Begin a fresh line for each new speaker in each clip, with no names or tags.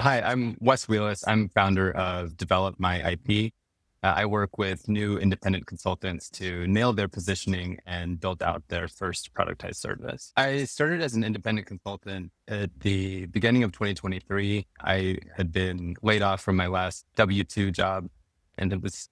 Hi, I'm Wes Wheelis. I'm founder of Develop My IP. I work with new independent consultants to nail their positioning and build out their first productized service. I started as an independent consultant at the beginning of 2023. I had been laid off from my last W-2 job and it was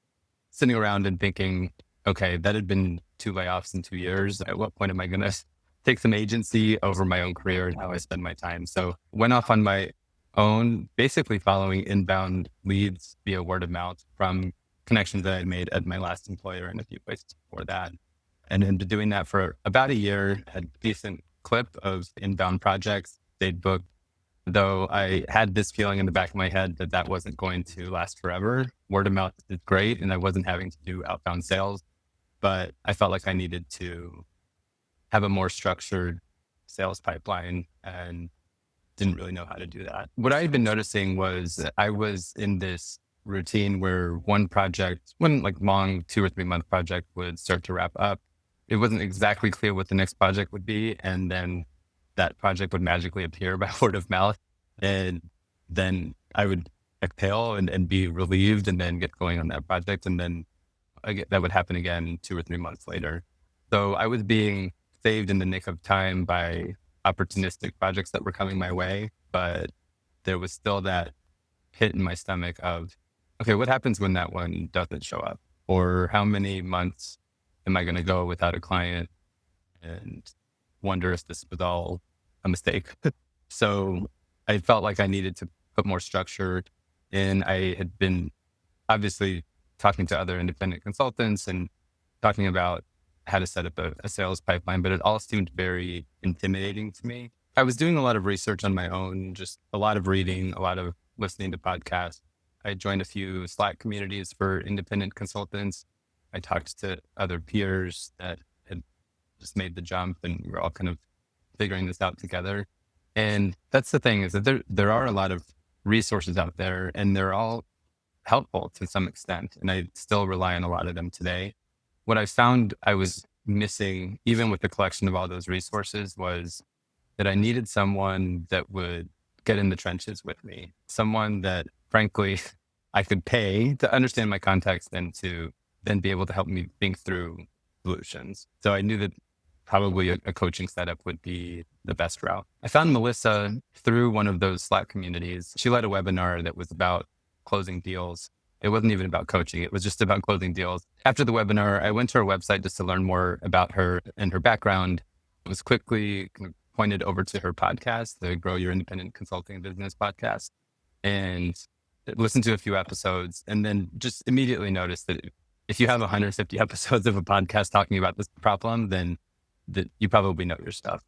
sitting around and thinking, okay, that had been 2 layoffs in 2 years. At what point am I going to take some agency over my own career and how I spend my time? So went off on my own, basically following inbound leads via word of mouth from connections that I made at my last employer and a few places before that. And then doing that for about a year, had a decent clip of inbound projects they'd booked, though I had this feeling in the back of my head that that wasn't going to last forever. Word of mouth is great, and I wasn't having to do outbound sales, but I felt like I needed to have a more structured sales pipeline and didn't really know how to do that. What I had been noticing was that I was in this routine where one like long 2 or 3 month project would start to wrap up. It wasn't exactly clear what the next project would be. And then that project would magically appear by word of mouth. And then I would exhale and be relieved and then get going on that project. And then that would happen again 2 or 3 months later. So I was being saved in the nick of time by opportunistic projects that were coming my way, but there was still that hit in my stomach of, okay, what happens when that one doesn't show up? Or how many months am I going to go without a client and wonder if this was all a mistake? So I felt like I needed to put more structure in. I had been obviously talking to other independent consultants and talking about how to set up a sales pipeline, but it all seemed very intimidating to me. I was doing a lot of research on my own, just a lot of reading, a lot of listening to podcasts. I joined a few Slack communities for independent consultants. I talked to other peers that had just made the jump and we were all kind of figuring this out together. And that's the thing is that there are a lot of resources out there and they're all helpful to some extent. And I still rely on a lot of them today. What I found I was missing, even with the collection of all those resources, was that I needed someone that would get in the trenches with me, someone that, frankly, I could pay to understand my context and to then be able to help me think through solutions. So I knew that probably a coaching setup would be the best route. I found Melissa through one of those Slack communities. She led a webinar that was about closing deals. It wasn't even about coaching. It was just about closing deals. After the webinar, I went to her website just to learn more about her and her background. I was quickly pointed over to her podcast, the Grow Your Independent Consulting Business podcast, and listened to a few episodes and then just immediately noticed that if you have 150 episodes of a podcast talking about this problem, then that you probably know your stuff.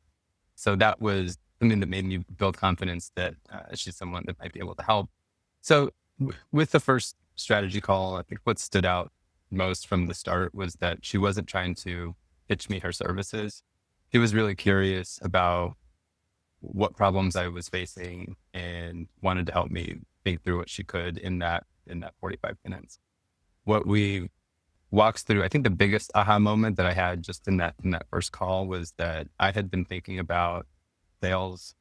So that was something that made me build confidence that she's someone that might be able to help. So with the first strategy call, I think what stood out most from the start was that she wasn't trying to pitch me her services. She was really curious about what problems I was facing and wanted to help me think through what she could in that 45 minutes. What we walks through, I think the biggest aha moment that I had just in that first call was that I had been thinking about sales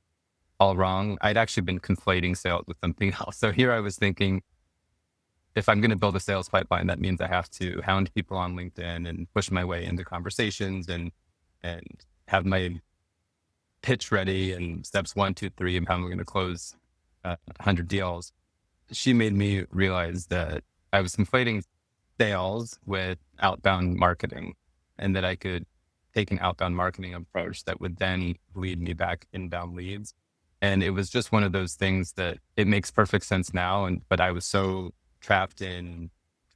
all wrong. I'd actually been conflating sales with something else. So here I was thinking, if I'm going to build a sales pipeline, that means I have to hound people on LinkedIn and push my way into conversations and have my pitch ready and steps 1, 2, 3 of how I'm going to close 100 deals. She made me realize that I was conflating sales with outbound marketing and that I could take an outbound marketing approach that would then lead me back inbound leads. And it was just one of those things that it makes perfect sense now. But I was so trapped in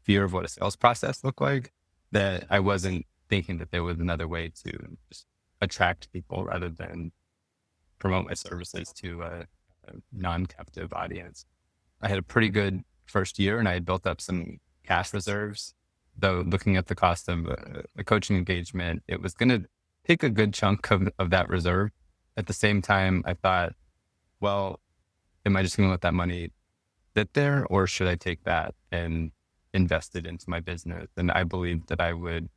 fear of what a sales process looked like that I wasn't thinking that there was another way to just attract people rather than promote my services to a non-captive audience. I had a pretty good first year and I had built up some cash reserves, though looking at the cost of a coaching engagement, it was going to take a good chunk of that reserve. At the same time, I thought, well, am I just going to let that money sit there or should I take that and invest it into my business? And I believed that I would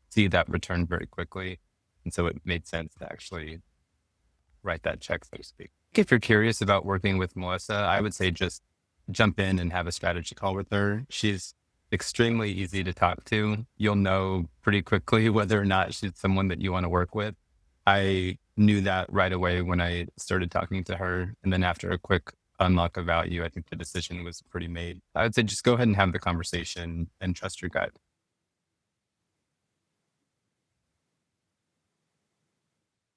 see that return very quickly. And so it made sense to actually write that check, so to speak. If you're curious about working with Melissa, I would say just jump in and have a strategy call with her. She's extremely easy to talk to. You'll know pretty quickly whether or not she's someone that you want to work with. I knew that right away when I started talking to her. And then after a quick unlock of value, I think the decision was pretty made. I would say just go ahead and have the conversation and trust your gut.